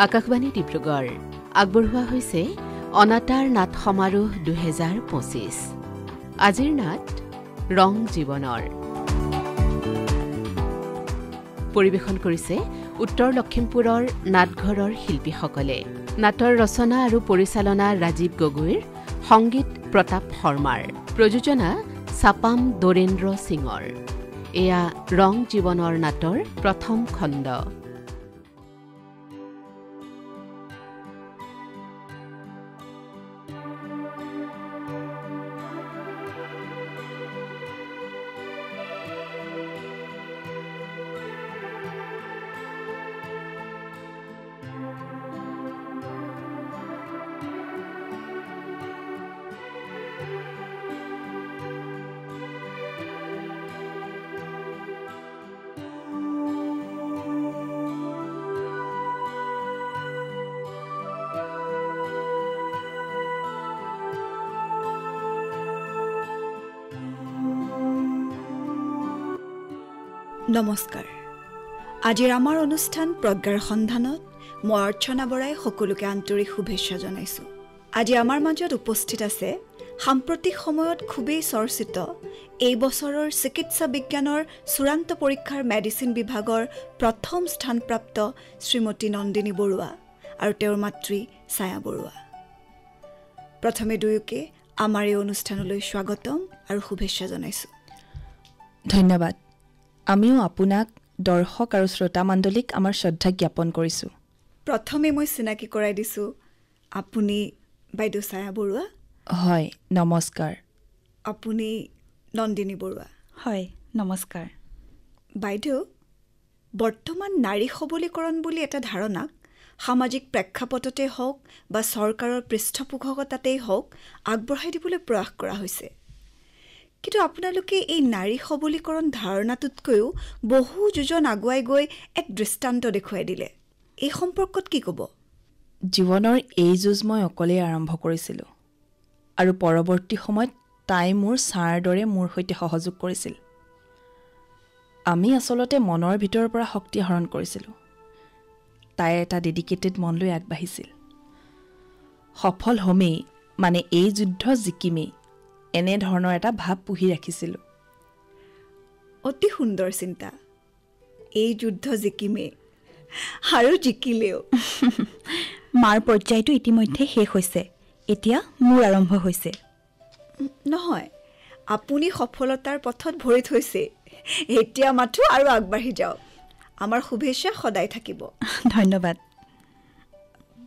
আকাশবাণী ডিব্ৰুগড় আগবঢ়োৱা হৈছে অনাতাঁৰ নাট সমাৰোহ 2025। আজিৰ নাট ৰং জীৱনৰ পৰিৱেশন কৰিছে উত্তৰ লখিমপুৰৰ নাটঘৰৰ শিল্পীসকলে। নাটৰ ৰচনা আৰু পৰিচালনা ৰাজীৱ গগৈৰ, সংগীত প্ৰতাপ শৰ্মাৰ, প্ৰযোজনা চাপাম দৰেন্দ্ৰ সিঙৰ। এয়া ৰং জীৱনৰ নাটৰ প্ৰথম খণ্ড। নমস্কাৰ। আজিৰ আমাৰ অনুষ্ঠান প্ৰজ্ঞাৰ সন্ধানত মই অৰ্চনা বৰাই সকলোকে আন্তৰিক শুভেচ্ছা জনাইছোঁ। আজি আমাৰ মাজত উপস্থিত আছে সাম্প্ৰতিক সময়ত খুবেই চৰ্চিত এই বছৰৰ চিকিৎসা বিজ্ঞানৰ চূড়ান্ত পৰীক্ষাৰ মেডিচিন বিভাগৰ প্ৰথম স্থানপ্ৰাপ্ত শ্ৰীমতী নন্দিনী বৰুৱা আৰু তেওঁৰ মাতৃ ছায়া বৰুৱা। প্ৰথমে দুয়োকে আমাৰ এই অনুষ্ঠানলৈ স্বাগতম আৰু শুভেচ্ছা জনাইছোঁ। ধন্যবাদ। আমিও আপোনাক দৰ্শক আৰু শ্ৰোতামণ্ডলীক আমাৰ শ্ৰদ্ধা জ্ঞাপন কৰিছোঁ। প্ৰথমে মই চিনাকি কৰাই দিছোঁ, আপুনি বাইদেউ ছায়া বৰুৱা। হয়, নমস্কাৰ। আপুনি নন্দিনী বৰুৱা। হয়, নমস্কাৰ। বাইদেউ, বৰ্তমান নাৰী সবলীকৰণ বুলি এটা ধাৰণাক সামাজিক প্ৰেক্ষাপটতে হওক বা চৰকাৰৰ পৃষ্ঠপোষকতাতেই হওক আগবঢ়াই দিবলৈ প্ৰয়াস কৰা হৈছে। কিন্তু আপোনালোকে এই নাৰী সবলীকৰণ ধাৰণাটোতকৈও বহু যোজন আগুৱাই গৈ এক দৃষ্টান্ত দেখুৱাই দিলে। এই সম্পৰ্কত কি ক'ব? জীৱনৰ এই যুঁজ মই অকলেই আৰম্ভ কৰিছিলোঁ আৰু পৰৱৰ্তী সময়ত তাই মোৰ ছাৰ দৰে মোৰ সৈতে সহযোগ কৰিছিল। আমি আচলতে মনৰ ভিতৰৰ পৰা শক্তি আহৰণ কৰিছিলোঁ। তাই এটা ডেডিকেটেড মন লৈ আগবাঢ়িছিল। সফল হ'মেই, মানে এই যুদ্ধ জিকিমেই, এনেধৰণৰ এটা ভাৱ পুহি ৰাখিছিলোঁ। অতি সুন্দৰ চিন্তা। এই যুদ্ধ জিকিমেই আৰু জিকিলেও। মাৰ পৰ্যায়টো ইতিমধ্যে শেষ হৈছে, এতিয়া মোৰ আৰম্ভ হৈছে। নহয়, আপুনি সফলতাৰ পথত ভৰি থৈছে, এতিয়া মাথো আৰু আগবাঢ়ি যাওক। আমাৰ শুভেচ্ছা সদায় থাকিব। ধন্যবাদ।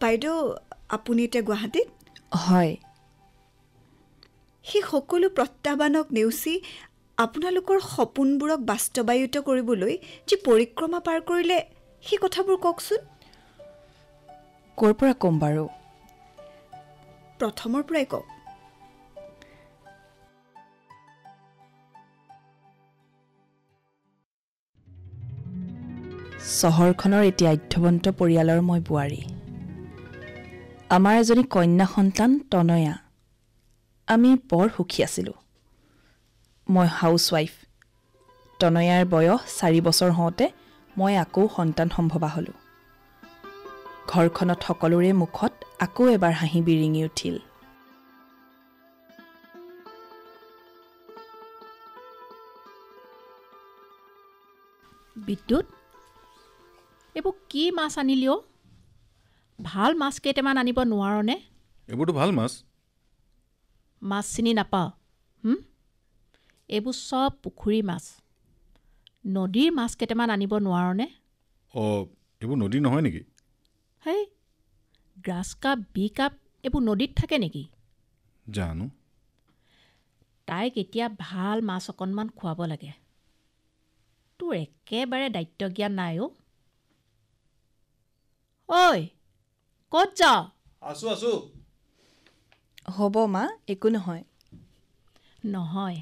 বাইদেউ, আপুনি এতিয়া গুৱাহাটীত? হয়। সেই সকলো প্ৰত্যাহ্বানক নেওচি আপোনালোকৰ সপোনবোৰক বাস্তৱায়িত কৰিবলৈ যি পৰিক্ৰমা পাৰ কৰিলে, সেই কথাবোৰ কওকচোন। ক'ৰ পৰা ক'ম বাৰু? প্ৰথমৰ পৰাই কওক। চহৰখনৰ এটি আধ্যৱন্ত পৰিয়ালৰ মই বোৱাৰী। আমাৰ এজনী কন্যা সন্তান তনয়া। আমি বৰ সুখী আছিলোঁ। মই হাউচৱাইফ। তনয়াৰ বয়স 4 বছৰ হওঁতে মই আকৌ সন্তান সম্ভৱা হ'লোঁ। ঘৰখনত সকলোৰে মুখত আকৌ এবাৰ হাঁহি বিৰিঙি উঠিল। বিদ্যুৎ, এইবোৰ কি মাছ আনিলি অ'? ভাল মাছ কেইটামান আনিব নোৱাৰনে? এইবোৰতো ভাল মাছ। মাছ চিনি নাপাওঁ? এইবোৰ চব পুখুৰীৰ মাছ। নদীৰ মাছ কেইটামান আনিব নোৱাৰনে? অঁ, এইবোৰ নদী নহয় নেকি? হেই, গ্ৰাছ কাপ, বি কাপ এইবোৰ নদীত থাকে নেকি? জানো। তাইক এতিয়া ভাল মাছ অকণমান খুৱাব লাগে। তোৰ একেবাৰে দায়িত্ব জ্ঞান নাই অ'। ঐ, ক'ত যাৱ? আছোঁ। হ'ব মা, একো নহয়। নহয়,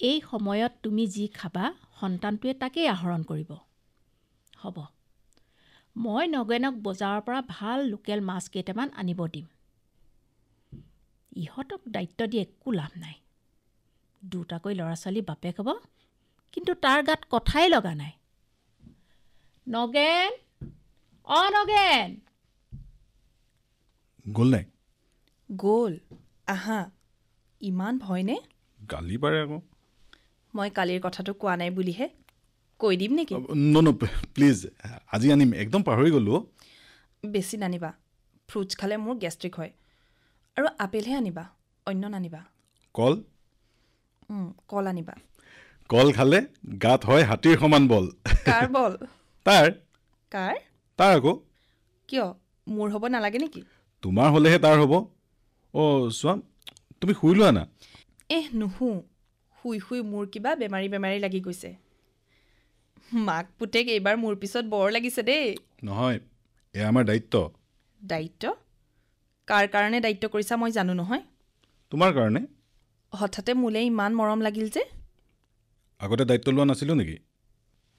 এই সময়ত তুমি যি খাবা সন্তানটোৱে তাকেই আহৰণ কৰিব। হ'ব, মই নগেনক বজাৰৰ পৰা ভাল লোকেল মাছ কেইটামান আনিব দিম। ইহঁতক দায়িত্ব দি একো লাভ নাই। দুটাকৈ ল'ৰা ছোৱালী বাপেক হ'ব, কিন্তু তাৰ গাত কথাই লগা নাই। নগেন, নগেন গ'ল নাই গ'ল আহা ইমান ভয়নে গালি পাৰে আকৌ মই কালিৰ কথাটো কোৱা নাই বুলিহে কৈ দিম নেকি ন প্লিজ আজি আনিম একদম পাহৰি গ'লো বেছি নানিবা ফ্ৰুটছ খালে মোৰ গেষ্ট্ৰিক হয় আৰু আপেলহে আনিবা অন্য নানিবা কল কল আনিবা কল খালে গাত হয় হাতীৰ সমান বল কাৰ বল তাৰ আকৌ কিয় মোৰ হ'ব নালাগে নেকি তোমাৰ হ'লেহে তাৰ হ'ব চোৱা তুমি শুই লোৱা না নুশু শুই শুই মোৰ কিবা বেমাৰী লাগি গৈছে মাক পুতেক এইবাৰ মোৰ পিছত বৰ লাগিছে দেই নহয় এয়া আমাৰ দায়িত্ব কাৰ কাৰণে দায়িত্ব কৰিছা মই জানো নহয় তোমাৰ কাৰণে হঠাতে মোলে ইমান মৰম লাগিল যে আগতে দায়িত্ব লোৱা নাছিলো নেকি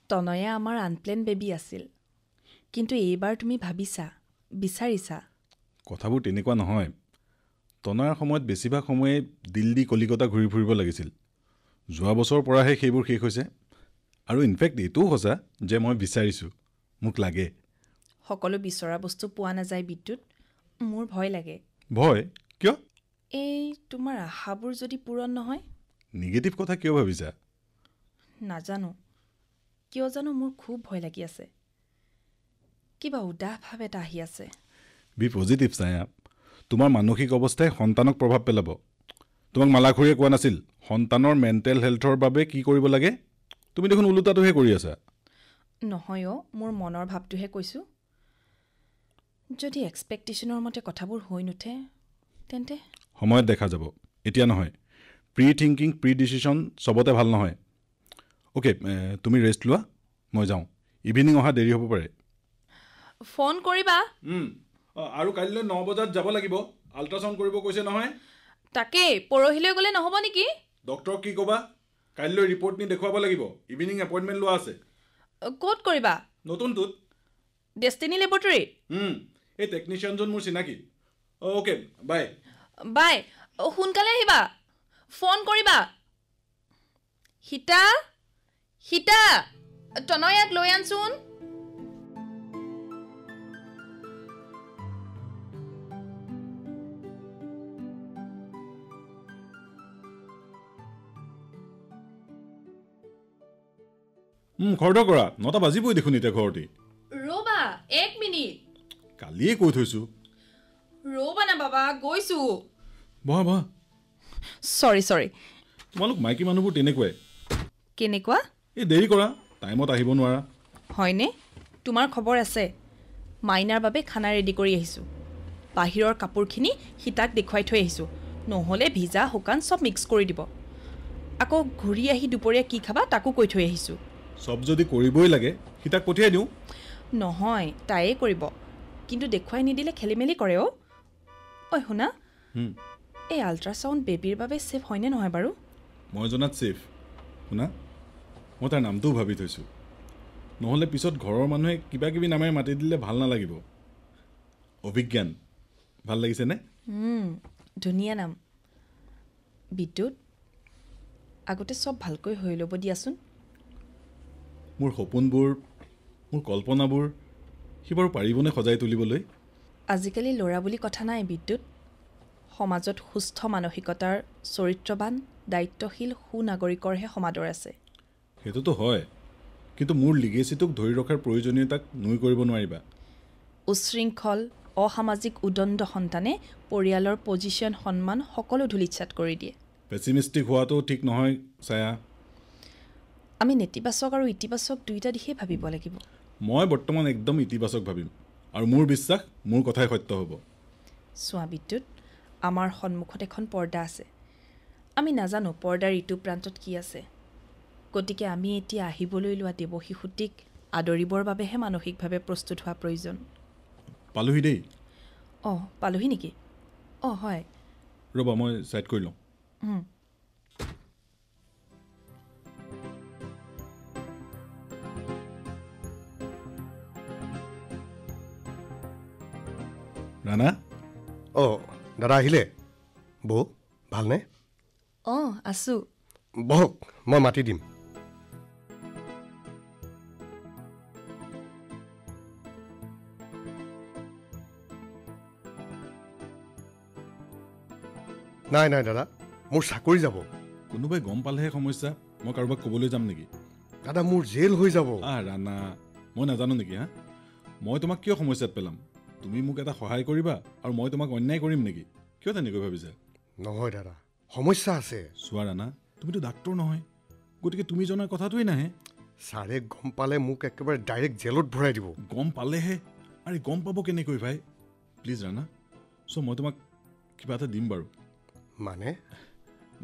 তনয়া আমাৰ আনপ্লেন বেবী আছিল কিন্তু এইবাৰ তুমি ভাবিছা বিচাৰিছা কথাবোৰ তেনেকুৱা নহয় তনয়াৰ সময়ত বেছিভাগ সময়ে দিল্লী কলিকতা ঘূৰি ফুৰিব লাগিছিল যোৱা বছৰৰ পৰাহে সেইবোৰ শেষ হৈছে আৰু ইনফেক্ট এইটোও সঁচা যে মই বিচাৰিছোঁ মোক লাগে সকলো বিচৰা বস্তু পোৱা নাযায় বিদ্যুৎ মোৰ ভয় লাগে ভয় কিয় এই তোমাৰ আশাবোৰ যদি পূৰণ নহয় নিগেটিভ কথা কিয় ভাবিছা নাজানো কিয় জানো মোৰ খুব ভয় লাগি আছে কিবা উদাস ভাৱ এটা আহি আছে বি পজিটিভ ছায়া তোমাৰ মানসিক অৱস্থাই সন্তানক প্ৰভাৱ পেলাব তোমাক মালাখুৰীয়ে কোৱা নাছিল সন্তানৰ মেণ্টেল হেল্থৰ বাবে কি কৰিব লাগে তুমি দেখোন ওলোটাটোহে কৰি আছা নহয় মোৰ মনৰ ভাৱটোহে কৈছোঁ যদি এক্সপেক্টেশ্যনৰ মতে কথাবোৰ হৈ নুঠে তেন্তে সময়ত দেখা যাব এতিয়া নহয় প্ৰি থিংকিং প্ৰি ডিচিশ্যন চবতে ভাল নহয় অ'কে তুমি ৰেষ্ট লোৱা মই যাওঁ ইভিনিং অহা দেৰি হ'ব পাৰে ফোন কৰিবা আৰু কাইলৈ 9 বজাত যাব লাগিব আল্ট্ৰাছাউণ্ড কৰিব কৈছে নহয় তাকেই পৰহিলৈ গ'লে নহ'ব নেকি ডক্টৰক কি ক'বা কাইলৈ ৰিপৰ্ট নি দেখুৱাব লাগিব ইভিনিং এপইণ্টমেণ্ট লোৱা আছে ক'ত কৰিবা নতুনটোত ডেষ্টিনি লেবৰেটৰী এই টেকনিচিয়ানজন মোৰ চিনাকি অ'কে বাই সোনকালে আহিবা ফোন কৰিবা সীতা তনয়াক লৈ আনচোন খৰধৰ কৰা 9টা বাজিবই দেখোন এতিয়া ঘৰতে ৰ'বা 1 মিনিট কালিয়ে কৈ থৈছোঁ ৰ'বা না বাবা গৈছোঁ বহা চৰি তোমালোক মাইকী মানুহবোৰ তেনেকুৱাই কেনেকুৱা এই দেৰি কৰা টাইমত আহিব নোৱাৰা হয়নে তোমাৰ খবৰ আছে মাইনাৰ বাবে খানা ৰেডি কৰি আহিছোঁ বাহিৰৰ কাপোৰখিনি সীতাক দেখুৱাই থৈ আহিছোঁ নহ'লে ভিজা শুকান চব মিক্স কৰি দিব আকৌ ঘূৰি আহি দুপৰীয়া কি খাবা তাকো কৈ থৈ আহিছোঁ চব যদি কৰিবই লাগে সীতাক পঠিয়াই দিওঁ নহয় তাইয়ে কৰিব কিন্তু দেখুৱাই নিদিলে খেলি মেলি কৰে ঐ শুনা এই আল্ট্ৰাছাউণ্ড বেবীৰ বাবে ছেফ হয়নে নহয় বাৰু মই জনাত ছেফ শুনা মই তাৰ নামটোও ভাবি থৈছোঁ নহ'লে পিছত ঘৰৰ মানুহে কিবা কিবি নামেৰে মাতি দিলে ভাল নালাগিব অভিজ্ঞান ভাল লাগিছেনে ধুনীয়া নাম বিদ্যুৎ আগতে চব ভালকৈ হৈ ল'ব দিয়াচোন মোৰ সপোনবোৰ মোৰ কল্পনাবোৰ সি বাৰু পাৰিবনে সজাই তুলিবলৈ আজিকালি ল'ৰা বুলি কথা নাই বিদ্যুৎ সমাজত সুস্থ মানসিকতাৰ চৰিত্ৰবান দায়িত্বশীল সুনাগৰিকৰহে সমাদৰ আছে সেইটোতো হয় কিন্তু মোৰ লিগেচিটোক ধৰি ৰখাৰ প্ৰয়োজনীয়তাক নুই কৰিব নোৱাৰিবা উশৃংখল অসামাজিক উদণ্ড সন্তানে পৰিয়ালৰ পজিশ্যন সন্মান সকলো ধূলিচাত কৰি দিয়ে পেচিমিষ্টিক হোৱাটো ঠিক নহয় ছায়া আমি নেতিবাচক আৰু ইতিবাচক দুয়োটা দিশেই ভাবিব লাগিব মই বৰ্তমান একদম ইতিবাচক ভাবিম আৰু মোৰ বিশ্বাস মোৰ কথাই সত্য হ'ব চোৱা বিদ্যুৎ আমাৰ সন্মুখত এখন পৰ্দা আছে আমি নাজানো পৰ্দাৰ ইটো প্ৰান্তত কি আছে গতিকে আমি এতিয়া আহিবলৈ লোৱা দেৱশিশুটিক আদৰিবৰ বাবেহে মানসিকভাৱে প্ৰস্তুত হোৱা প্ৰয়োজন পালোহি দেই পালোহি নেকি হয় ৰ'বা মই ছাইড কৰি লওঁ ৰাণা দাদা আহিলে বৌ ভালনে আছোঁ বহক মই মাতি দিম নাই নাই দাদা, মোৰ চাকৰি যাব। কোনোবাই গম পালেহে সমস্যা, মই কাৰোবাক ক'বলৈ যাম নেকি? দাদা মোৰ জেল হৈ যাব। ৰাণা, মই নাজানো নেকি হা? মই তোমাক কিয় সমস্যাত পেলাম? তুমি মোক এটা সহায় কৰিবা আৰু মই তোমাক অন্যায় কৰিম নেকি? কিয় তেনেকৈ ভাবিছা? নহয় দাদা, সমস্যা আছে। চোৱা ৰাণা, তুমিতো ডাক্তৰ নহয়, গতিকে তুমি জনাৰ কথাটোৱেই নাহে। ছাৰে গম পালে মোক একেবাৰে ডাইৰেক্ট জেলত ভৰাই দিব। গম পালেহে? আৰে গম পাব কেনেকৈ ভাই? প্লিজ ৰাণা, মই তোমাক কিবা এটা দিম বাৰু।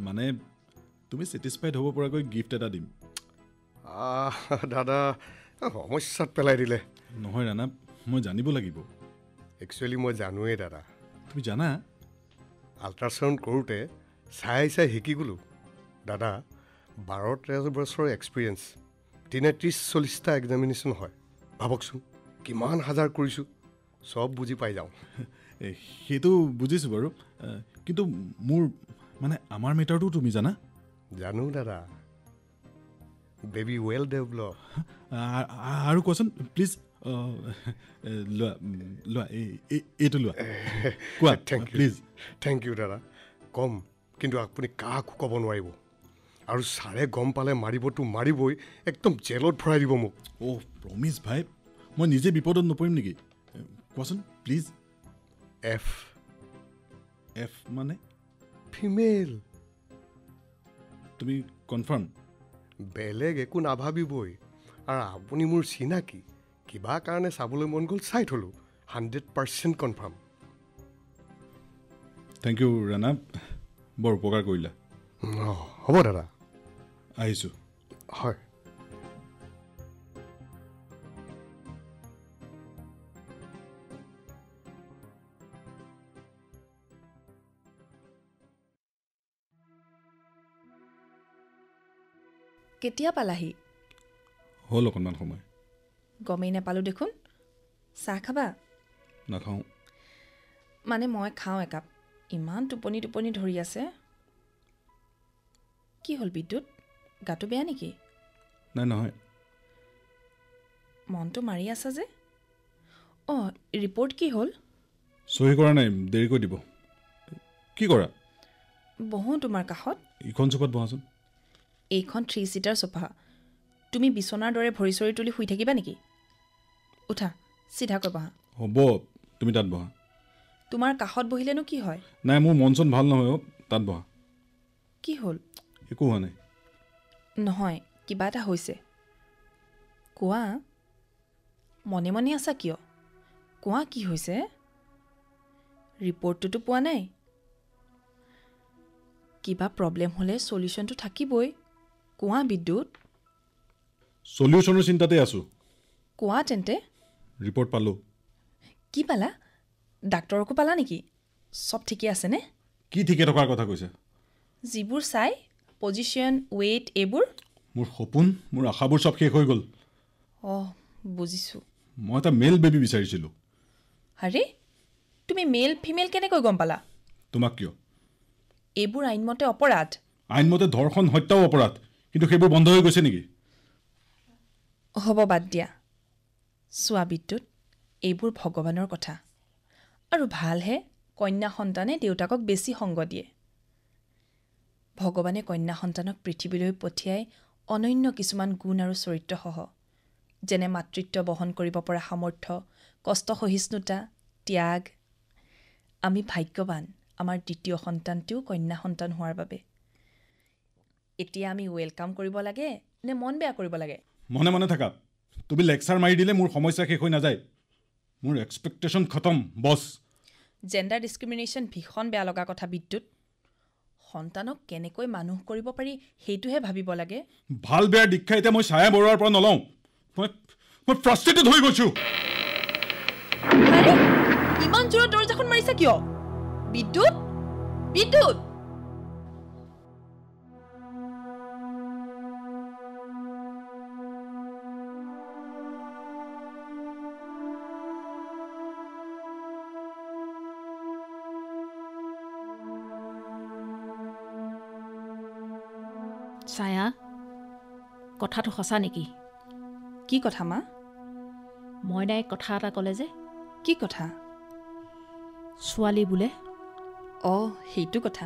মানে তুমি ছেটিছফাইড হ'ব পৰাকৈ গিফ্ট এটা দিম। দাদা সমস্যাত পেলাই দিলে। নহয় ৰাণা, মই জানিব লাগিব। একচুৱেলি মই জানোৱেই দাদা। তুমি জানা? আল্ট্ৰাচাউণ্ড কৰোঁতে চাই শিকি গ'লোঁ। দাদা 12-13 বছৰৰ এক্সপিৰিয়েঞ্চ, দিনে 30-40টা এক্সামিনেশ্যন হয়। ভাবকচোন কিমান হাজাৰ কৰিছোঁ, চব বুজি পাই যাওঁ। সেইটো বুজিছোঁ বাৰু, কিন্তু মোৰ মানে আমাৰ মেটাৰটো তুমি জানা? জানো দাদা, বেবী ৱেল ডেভেলপ। আৰু কোৱাচোন প্লিজ। লোৱা এইটো লোৱা। কোৱা প্লিজ। থেংক ইউ দাদা। কম, কিন্তু আপুনি কাকো ক'ব নোৱাৰিব। আৰু ছাৰে গম পালে মাৰিবতো মাৰিবই, একদম জেলত ভৰাই দিব মোক। প্ৰমিছ ভাই, মই নিজে বিপদত নপৰিম নেকি? কোৱাচোন প্লিজ। এফ মানে? ফিমেল। তুমি কনফাৰ্ম? বেলেগ একো নাভাবিবই। আৰু আপুনি মোৰ চিনাকি, কিবা কাৰণে চাবলৈ মন গ'ল, চাই থ'লোঁ। 100% কনফাৰ্ম। থেংক ইউ ৰাণা, বৰ উপকাৰ কৰিলা। হ'ব দাদা, আহিছোঁ। হয়। কেতিয়া পালাহি? হ'ল অকণমান সময়। গমেই নাপালোঁ দেখোন। চাহ খাবা? নাখাওঁ। মানে মই খাওঁ একাপ। ইমান টোপনি ধৰি আছে। কি হ'ল বিদ্যুৎ, গাটো বেয়া নেকি? নাই নহয়। মনটো মাৰি আছা যে? ৰিপৰ্ট কি হ'ল? চহী কৰা নাই, দেৰিকৈ দিব। কি কৰা? বহোঁ তোমাৰ কাষত। ইখন চোফাত বহাচোন। এইখন 3 ছিটাৰ চোফা। তুমি বিচনাৰ দৰে ভৰি চৰি তুলি শুই থাকিবা নেকি? উঠা, চিধাকৈ বহা। হ'ব, তুমি তাত বহা। তোমাৰ কাষত বহিলেনো কি হয়? নাই, মোৰ মন চন ভাল নহয়। তাত বহা। কি হ'ল? একো হোৱা নাই। নহয়, কিবা এটা হৈছে। কোৱা, মনে মনে আছা কিয়? কোৱা কি হৈছে? ৰিপৰ্টটোতো পোৱা নাই। কিবা প্ৰব্লেম হ'লে চলিউশ্যনটো থাকিবই। কোৱা বিদ্যুৎ। চলিউশ্যনৰ চিন্তাতে আছোঁ। কোৱা তেন্তে। ৰিপৰ্ট পালোঁ। কি পালা? ডাক্তৰকো পালা নেকি? চব ঠিকে আছেনে? কি ঠিকে থকাৰ কথা কৈছে? যিবোৰ চাই, পজিশ্যন, ৱেইট, এইবোৰ। মোৰ সপোন, মোৰ আশাবোৰ চব শেষ হৈ গ'ল। বুজিছোঁ। মই এটা মেল বেবী বিচাৰিছিলোঁ। আৰে, তুমি মেল ফিমেল কেনেকৈ গম পালা? তোমাক কিয়? এইবোৰ আইনমতে অপৰাধ। আইনমতে ধৰ্ষণ, হত্যাও অপৰাধ, কিন্তু সেইবোৰ বন্ধ হৈ গৈছে নেকি? হ'ব, বাদ দিয়া। চোৱা বিদ্যুৎ, এইবোৰ ভগৱানৰ কথা। আৰু ভালহে কন্যা সন্তানে দেউতাকক বেছি সংগ দিয়ে। ভগৱানে কন্যা সন্তানক পৃথিৱীলৈ পঠিয়াই অনন্য কিছুমান গুণ আৰু চৰিত্ৰসহ, যেনে মাতৃত্ব বহন কৰিব পৰা সামৰ্থ্য, কষ্ট সহিষ্ণুতা, ত্যাগ। আমি ভাগ্যৱান আমাৰ দ্বিতীয় সন্তানটোও কন্যা সন্তান হোৱাৰ বাবে। এতিয়া আমি ৱেলকাম কৰিব লাগে নে মন বেয়া কৰিব লাগে? মনে মনে থাকা। তুমি লেকচাৰ মাৰি দিলে মোৰ সমস্যা শেষ হৈ নাযায়। মোৰ এক্সপেক্টেশ্যন খতম, বছ। জেণ্ডাৰ ডিছক্ৰিমিনেশ্যন ভীষণ বেয়া লগা কথা বিদ্যুৎ। সন্তানক কেনেকৈ মানুহ কৰিব পাৰি সেইটোহে ভাবিব লাগে। ভাল বেয়াৰ দীক্ষা এতিয়া মই ছায়া বৰুৱাৰ পৰা নলওঁ। মই ফ্ৰাষ্ট্ৰেটেড হৈ গৈছোঁ। ইমান জোৰত দৰজাখন মাৰিছা কিয়? বিদ্যুৎ, বিদ্যুৎ! ছায়া, কথাটো সঁচা নেকি? কি কথা মা? মইনাই কথা এটা ক'লে যে। কি কথা? ছোৱালী বোলে। সেইটো কথা।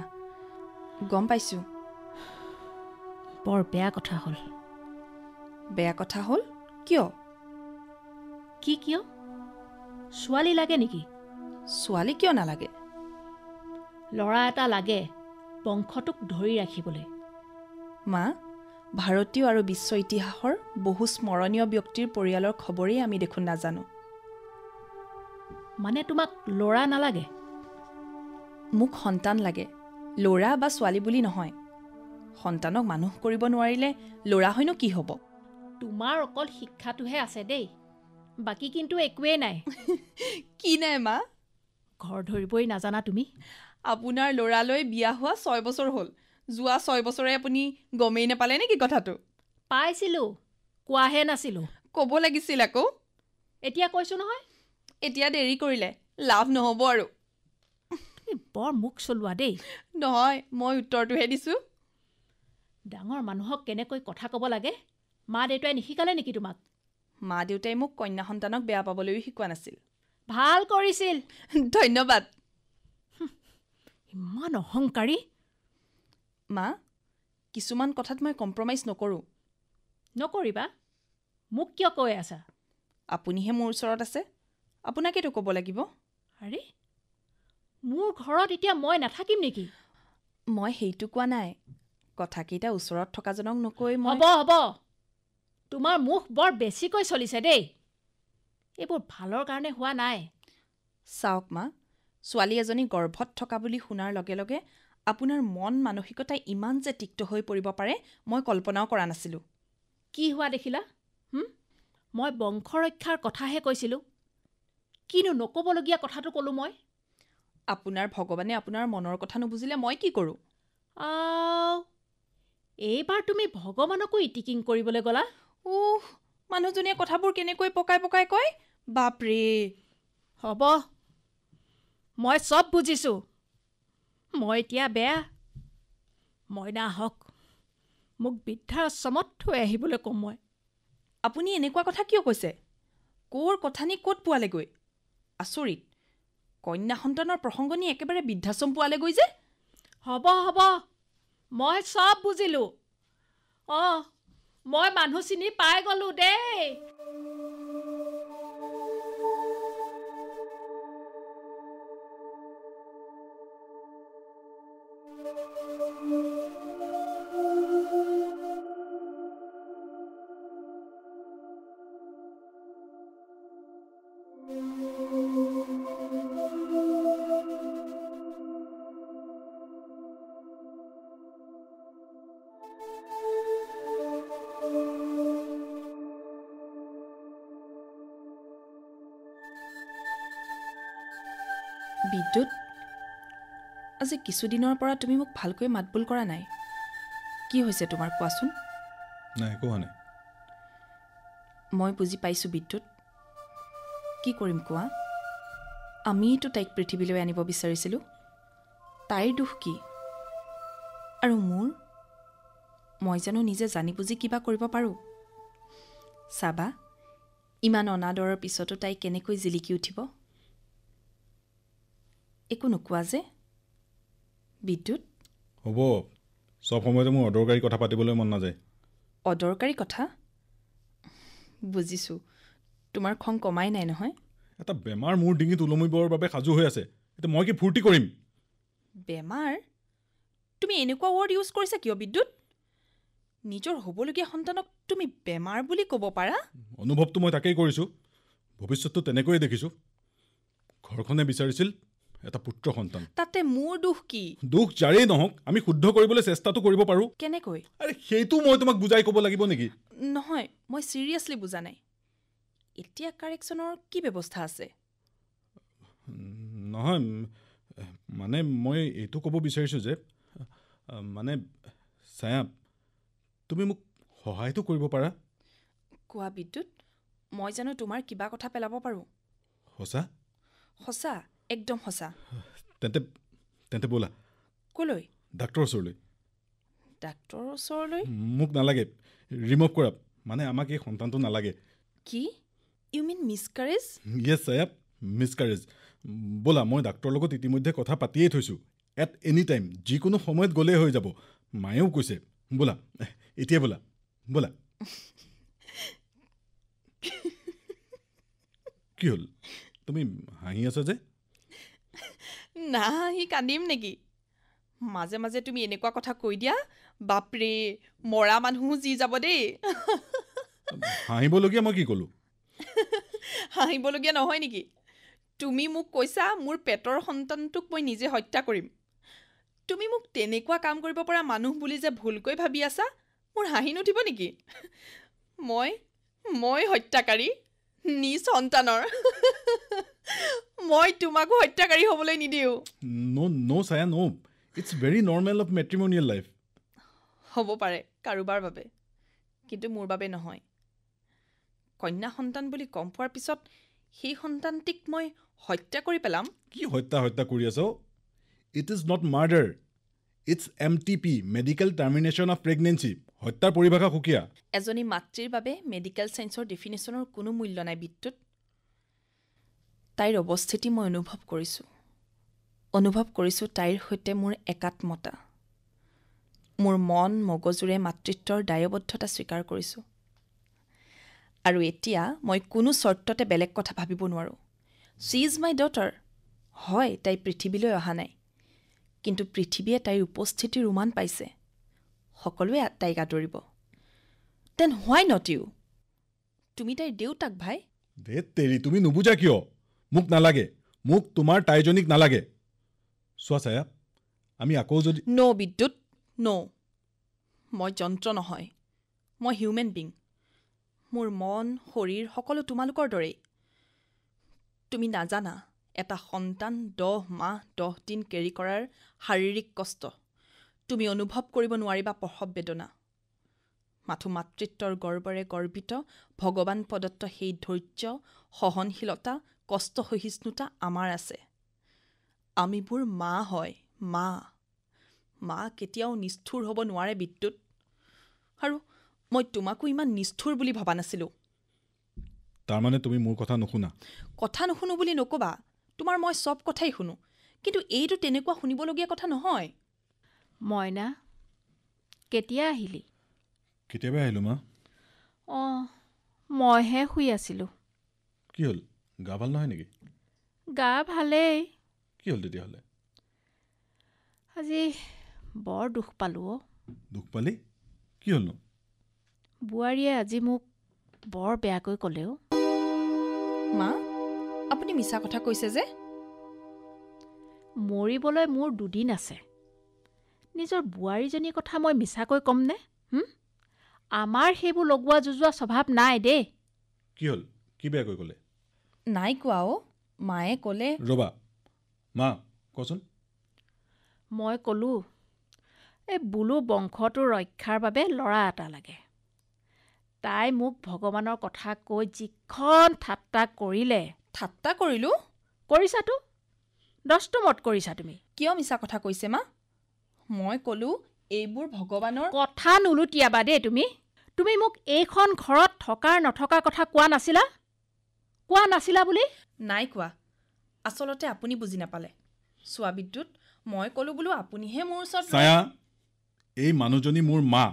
গম পাইছোঁ। বৰ বেয়া কথা হ'ল। বেয়া কথা হ'ল কিয়? কি কিয়? ছোৱালী লাগে নেকি? ছোৱালী কিয় নালাগে? ল'ৰা এটা লাগে বংশটোক ধৰি ৰাখিবলৈ। মা, ভাৰতীয় আৰু বিশ্ব ইতিহাসৰ বহু স্মৰণীয় ব্যক্তিৰ পৰিয়ালৰ খবৰেই আমি দেখোন নাজানো। মানে তোমাক ল'ৰা নালাগে? মোক সন্তান লাগে, ল'ৰা বা ছোৱালী বুলি নহয়। সন্তানক মানুহ কৰিব নোৱাৰিলে ল'ৰা হয়নো কি হ'ব? তোমাৰ অকল শিক্ষাটোহে আছে দেই, বাকী কিন্তু একোৱেই নাই। কি নাই মা? ঘৰ ধৰিবই নাজানা তুমি। আপোনাৰ ল'ৰালৈ বিয়া হোৱা 6 বছৰ হ'ল। যোৱা 6 বছৰে আপুনি গমেই নাপালে নেকি কথাটো? পাইছিলোঁ, কোৱাহে নাছিলোঁ। ক'ব লাগিছিল আকৌ। এতিয়া কৈছোঁ নহয়। এতিয়া দেৰি কৰিলে লাভ নহ'ব আৰু। তুমি বৰ মুখ চলোৱা দেই। নহয়, মই উত্তৰটোহে দিছোঁ। ডাঙৰ মানুহক কেনেকৈ কথা ক'ব লাগে মা দেউতাই নিশিকালে নেকি তোমাক? মা দেউতাই মোক কন্যা সন্তানক বেয়া পাবলৈও শিকোৱা নাছিল। ভাল কৰিছিল। ধন্যবাদ। ইমান অহংকাৰী। মা, কিছুমান কথাত মই কম্প্ৰমাইজ নকৰোঁ। নকৰিবা? মোক কিয় কৈ আছা? আপুনিহে মোৰ ওচৰত আছে, আপোনাকেতো ক'ব লাগিব। আৰে, মোৰ ঘৰত এতিয়া মই নাথাকিম নেকি? মই সেইটো কোৱা নাই। কথাকেইটা ওচৰত থকাজনক নকৈ মই। হ'ব হ'ব, তোমাৰ মুখ বৰ বেছিকৈ চলিছে দেই। এইবোৰ ভালৰ কাৰণে হোৱা নাই। চাওক মা, ছোৱালী এজনী গৰ্ভত থকা বুলি শুনাৰ লগে লগে আপোনাৰ মন মানসিকতা ইমান যে তিক্ত হৈ পৰিব পাৰে মই কল্পনাও কৰা নাছিলোঁ। কি হোৱা দেখিলা? মই বংশৰক্ষাৰ কথাহে কৈছিলোঁ। কিনো নক'বলগীয়া কথাটো ক'লোঁ মই? আপোনাৰ ভগৱানে আপোনাৰ মনৰ কথা নুবুজিলে মই কি কৰোঁ? এইবাৰ তুমি ভগৱানকো ইটিকিং কৰিবলৈ গ'লা? মানুহজনীয়ে কথাবোৰ কেনেকৈ পকাই পকাই কয়, বাপৰে। হ'ব, মই চব বুজিছোঁ। মই এতিয়া বেয়া। মইনা আহক, মোক বৃদ্ধাশ্ৰমত থৈ আহিবলৈ ক'ম মই। আপুনি এনেকুৱা কথা কিয় কৈছে? ক'ৰ কথা নি ক'ত পোৱালেগৈ? আচৰিত, কন্যা সন্তানৰ প্ৰসংগ নি একেবাৰে বৃদ্ধাশ্ৰম পোৱালেগৈ যে। হ'ব হ'ব, মই চব বুজিলোঁ। মই মানুহ চিনি পাই গ'লোঁ দেই। বিদ্যুৎ, আজি কিছুদিনৰ পৰা তুমি মোক ভালকৈ মাতবোল কৰা নাই। কি হৈছে তোমাৰ কোৱাচোন? নাই, একো হোৱা নাই। মই বুজি পাইছোঁ বিদ্যুৎ। কি কৰিম কোৱা? আমিতো তাইক পৃথিৱীলৈ আনিব বিচাৰিছিলোঁ। তাইৰ দুখ কি? আৰু মই জানো নিজে জানি বুজি কিবা কৰিব পাৰোঁ? চাবা, ইমান অনাদৰৰ পিছতো তাই কেনেকৈ জিলিকি উঠিব। একো নোকোৱা যে বিদ্যুৎ? হ'ব, চব সময়তে মোৰ অদৰকাৰী কথা পাতিবলৈ মন নাযায়। অদৰকাৰী কথা? বুজিছোঁ, তোমাৰ খং কমাই নাই নহয়? এটা বেমাৰ মোৰ ডিঙিত ওলমিবৰ বাবে সাজু হৈ আছে। এতিয়া মই কি ফূৰ্তি কৰিম? বেমাৰ? তুমি এনেকুৱা ৱৰ্ড ইউজ কৰিছা কিয় বিদ্যুৎ? নিজৰ হ'বলগীয়া সন্তানক তুমি বেমাৰ বুলি ক'ব পাৰা? অনুভৱটো মই তাকেই কৰিছোঁ। ভৱিষ্যতটো তেনেকৈয়ে দেখিছোঁ। ঘৰখনে বিচাৰিছিল এটা পুত্ৰ সন্তান। তাতে মোৰ দুখ কি? দুখ যাৰেই নহওক, আমি শুদ্ধ কৰিবলৈ চেষ্টাটো কৰিব পাৰোঁ। কেনেকৈ? আৰে সেইটো মই তোমাক বুজাই ক'ব লাগিব নেকি? নহয়, মই চিৰিয়াছলি বুজা নাই। এতিয়া কাৰেকশ্যনৰ কি ব্যৱস্থা আছে? নহয়, মানে মই এইটো ক'ব বিচাৰিছোঁ যে মানে ছায়া, তুমি মোক সহায়টো কৰিব পাৰা? কোৱা বিদ্যুৎ, মই জানো তোমাৰ কিবা কথা পেলাব পাৰোঁ? সঁচা? সঁচা, একদম সঁচা। তেন্তে ব'লা। ক'লৈ? ডাক্তৰৰ ওচৰলৈ। ডাক্তৰৰ ওচৰলৈ? মোক নালাগে, ৰিমুভ কৰা। মানে আমাক এই সন্তানটো নালাগে। কি? You mean miscarriage? Yes Chhaya, miscarriage. ব'লা, মই ডাক্তৰৰ লগত ইতিমধ্যে কথা পাতিয়েই থৈছোঁ। এট এনি টাইম যিকোনো সময়ত গ'লেই হৈ যাব মায়েও কৈছে বোলা এতিয়া বোলা বোলা কি হ'ল তুমি হাঁহি আছা যে না হাঁহি কান্দিম নেকি মাজে মাজে তুমি এনেকুৱা কথা কৈ দিয়া বাপৰে মৰা মানুহো যি যাব দেই হাঁহিবলগীয়া মই কি ক'লোঁ হাঁহিবলগীয়া নহয় নেকি তুমি মোক কৈছা মোৰ পেটৰ সন্তানটোক মই নিজে হত্যা কৰিম তুমি মোক তেনেকুৱা কাম কৰিব পৰা মানুহ বুলি যে ভুলকৈ ভাবি আছা মোৰ হাঁহি নুঠিব নেকি মই হত্যাকাৰী নিজ সন্তানৰ মই তোমাকো হত্যাকাৰী হ'বলৈ নিদিওঁ no Chhaya no it's very normal of matrimonial life হ'ব পাৰে কাৰোবাৰ বাবে কিন্তু মোৰ বাবে নহয় কন্যা সন্তান বুলি গম পোৱাৰ পিছত সেই সন্তানটিক মই হত্যা কৰি পেলাম কি হত্যা কৰি আছ it is not murder it's MTP medical termination of pregnancy হত্যাৰ পৰিভাষা সুকীয়া এজনী মাতৃৰ বাবে মেডিকেল ছায়েন্সৰ ডেফিনেশ্যনৰ কোনো মূল্য নাই বিদ্যুৎ তাইৰ অৱস্থিতি মই অনুভৱ কৰিছোঁ তাইৰ সৈতে মোৰ একাত্মতা মোৰ মন মগজুৰে মাতৃত্বৰ দায়বদ্ধতা স্বীকাৰ কৰিছোঁ আৰু এতিয়া মই কোনো চৰ্ততে বেলেগ কথা ভাবিব নোৱাৰোঁ শ্বি ইজ মাই ডটাৰ হয় তাই পৃথিৱীলৈ অহা নাই কিন্তু পৃথিৱীয়ে তাইৰ উপস্থিতিৰ উমান পাইছে সকলোৱে তাইক আদৰিব দেন হোৱাই নট ইউ তুমি তাইৰ দেউতাক ভাই ধেত তেৰি তুমি নুবুজা কিয় মোক নালাগে মোক তোমাৰ তাইজনীক নালাগে চোৱা ছায়া আমি আকৌ যদি ন' বিদ্যুৎ ন' মই যন্ত্ৰ নহয় মই হিউমেন বিং মোৰ মন শৰীৰ সকলো তোমালোকৰ দৰেই তুমি নাজানা এটা সন্তান 10 মাহ 10 দিন কেৰি কৰাৰ শাৰীৰিক কষ্ট তুমি অনুভৱ কৰিব নোৱাৰিবা প্ৰসৱ বেদনা মাথো মাতৃত্বৰ গৰ্বৰে গৰ্বিত ভগৱান প্ৰদত্ত সেই ধৈৰ্য সহনশীলতা কষ্ট সহিষ্ণুতা আমাৰ আছে আমিবোৰ মা হয় মা কেতিয়াও নিষ্ঠুৰ হ'ব নোৱাৰে বিদ্যুৎ আৰু মই তোমাকো ইমান নিষ্ঠুৰ বুলি ভবা নাছিলোঁ তাৰমানে তুমি মোৰ কথা নুশুনো বুলি নক'বা তোমাৰ মই চব কথাই শুনো কিন্তু এইটো তেনেকুৱা শুনিবলগীয়া কথা নহয় মইনা কেতিয়া আহিলি কেতিয়াবা আহিলোঁ মা মইহে শুই আছিলোঁ কি হ'ল গা ভাল নহয় নেকি গা ভালেই কি হ'ল তেতিয়াহ'লে আজি বৰ দুখ পালোঁ দুখ পালি কি হ'লনো বোৱাৰীয়ে আজি মোক বৰ বেয়াকৈ ক'লেও মা আপুনি মিছা কথা কৈছে যে মৰিবলৈ মোৰ 2 দিন আছে নিজৰ বোৱাৰীজনীৰ কথা মই মিছাকৈ ক'মনে আমাৰ সেইবোৰ লগোৱা যুজোৱা স্বভাৱ নাই দেই কি হ'ল কি বেয়াকৈ ক'লে নাই কোৱা মায়ে ক'লে ৰ'বা মা কচোন মই ক'লোঁ এই বোলো বংশটো ৰক্ষাৰ বাবে ল'ৰা এটা লাগে তাই মোক ভগৱানৰ কথা কৈ যিখন ঠাট্টা কৰিলে ঠাট্টা কৰিলোঁ কৰিছাতো দস্তমত কৰিছা তুমি কিয় মিছা কথা কৈছে মা মই ক'লোঁ এইবোৰ ভগৱানৰ কথা নুলুটিয়াবা দেই তুমি মোক এইখন ঘৰত থকাৰ নথকাৰ কথা কোৱা নাছিলা বুলি নাই কোৱা আচলতে আপুনি বুজি নাপালে চোৱা বিদ্যুৎ মই ক'লোঁ বোলো আপুনিহে মোৰ ওচৰত ছায়া এই মানুহজনী মোৰ মা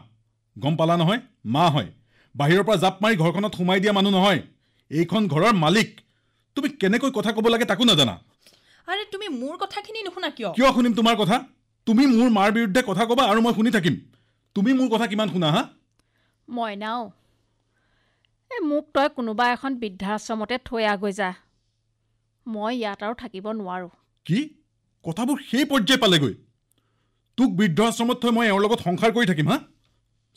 গম পালা নহয় মা হয় বাহিৰৰ পৰা জাপ মাৰি ঘৰখনত সোমাই দিয়া মানুহ নহয় এইখন ঘৰৰ মালিক তুমি কেনেকৈ কথা ক'ব লাগে তাকো নাজানা আৰে তুমি মোৰ কথাখিনি নুশুনা কিয় শুনিম তোমাৰ কথা তুমি মোৰ মাৰ বিৰুদ্ধে কথা ক'বা আৰু মই শুনি থাকিম তুমি মোৰ কথা কিমান শুনা মইনাও মোক তই কোনোবা এখন বৃদ্ধাশ্ৰমতে থৈ আগৈ যা মই ইয়াত আৰু থাকিব নোৱাৰোঁ কি কথাবোৰ সেই পৰ্যায় পালেগৈ তোক বৃদ্ধাশ্ৰমত থৈ মই এওঁৰ লগত সংসাৰ কৰি থাকিম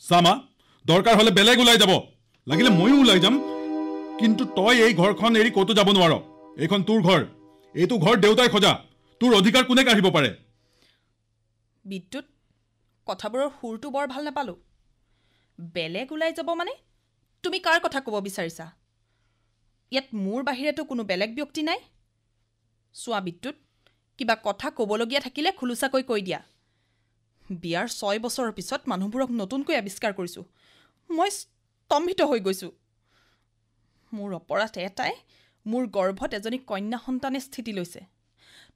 চামা দৰকাৰ হ'লে বেলেগ ওলাই যাব লাগিলে ময়ো ওলাই যাম কিন্তু তই এই ঘৰখন এৰি ক'তো যাব নোৱাৰ এইখন তোৰ ঘৰ এইটো ঘৰ দেউতাই খোজা তোৰ অধিকাৰ কোনে কাঢ়িব পাৰে বিদ্যুৎ কথাবোৰৰ সুৰটো বৰ ভাল নাপালোঁ বেলেগ ওলাই যাব মানে তুমি কাৰ কথা ক'ব বিচাৰিছা ইয়াত মোৰ বাহিৰেতো কোনো বেলেগ ব্যক্তি নাই চোৱা বিদ্যুৎ কিবা কথা ক'বলগীয়া থাকিলে খুলুচাকৈ কৈ দিয়া বিয়াৰ 6 বছৰৰ পিছত মানুহবোৰক নতুনকৈ আৱিষ্কাৰ কৰিছোঁ মই স্তম্ভিত হৈ গৈছোঁ মোৰ অপৰাধ এটাই মোৰ গৰ্ভত এজনী কন্যা সন্তানে স্থিতি লৈছে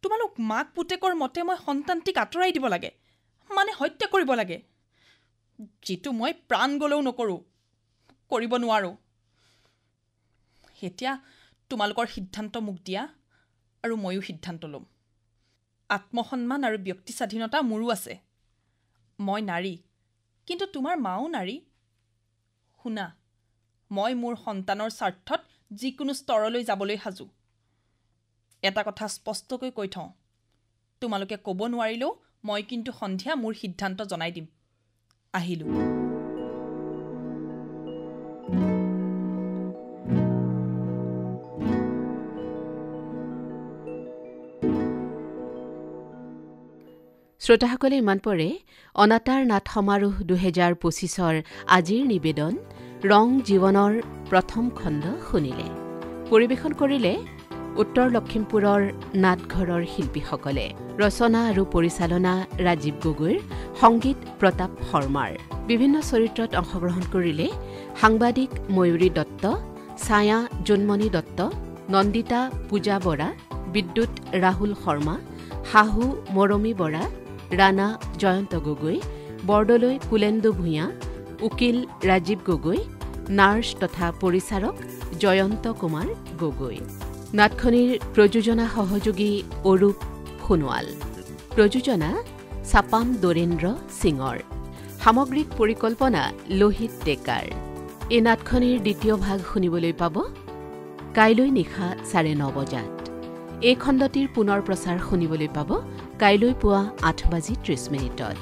তোমালোক মাক পুতেকৰ মতে মই সন্তানটিক আঁতৰাই দিব লাগে, মানে হত্যা কৰিব লাগে, যিটো মই প্ৰাণ গলেও নকৰোঁ, কৰিব নোৱাৰোঁ। এতিয়া তোমালোকৰ সিদ্ধান্ত মোক দিয়া আৰু ময়ো সিদ্ধান্ত ল'ম। আত্মসন্মান আৰু ব্যক্তি স্বাধীনতা মোৰো আছে। মই নাৰী, কিন্তু তোমাৰ মাও নাৰী। শুনা, মই মোৰ সন্তানৰ স্বাৰ্থত যিকোনো স্তৰলৈ যাবলৈ সাজু। এটা কথা স্পষ্টকৈ কৈ থওঁ, তোমালোকে ক'ব নোৱাৰিলেও মই কিন্তু সন্ধিয়া মোৰ সিদ্ধান্ত জনাই দিম। আহিলোঁ। শ্ৰোতাসকলে ইমান পৰে অনাতাঁৰ নাট সমাৰোহ 2025ৰ আজিৰ নিবেদন ৰং জীৱনৰ প্ৰথম খণ্ড শুনিলে। পৰিৱেশন কৰিলে উত্তৰ লখিমপুৰৰ নাটঘৰৰ শিল্পীসকলে। ৰচনা আৰু পৰিচালনা ৰাজীৱ গগৈৰ, সংগীত প্ৰতাপ শৰ্মাৰ। বিভিন্ন চৰিত্ৰত অংশগ্ৰহণ কৰিলে সাংবাদিক ময়ূৰী দত্ত, ছায়া জোনমণি দত্ত, নন্দিতা পূজা বৰা, বিদ্যুৎ ৰাহুল শৰ্মা, শাহু মৰমী বৰা, ৰাণা জয়ন্ত গগৈ, বৰদলৈ কুলেন্দু ভূঞা, উকিল ৰাজীৱ গগৈ, নাৰ্ছ তথা পৰিচাৰক জয়ন্ত কুমাৰ গগৈ। নাটখনিৰ প্ৰযোজনা সহযোগী অৰূপ সোণোৱাল। প্ৰযোজনা চাপাম দৰেন্দ্ৰ সিঙৰ। সামগ্ৰিক পৰিকল্পনা লোহিত ডেকাৰ। এই নাটখনিৰ দ্বিতীয় ভাগ শুনিবলৈ পাব কাইলৈ নিশা 9:30 বজাত। এই খণ্ডটিৰ পুনৰ প্ৰচাৰ শুনিবলৈ পাব কাইলৈ পুৱা 8:30 বজাত।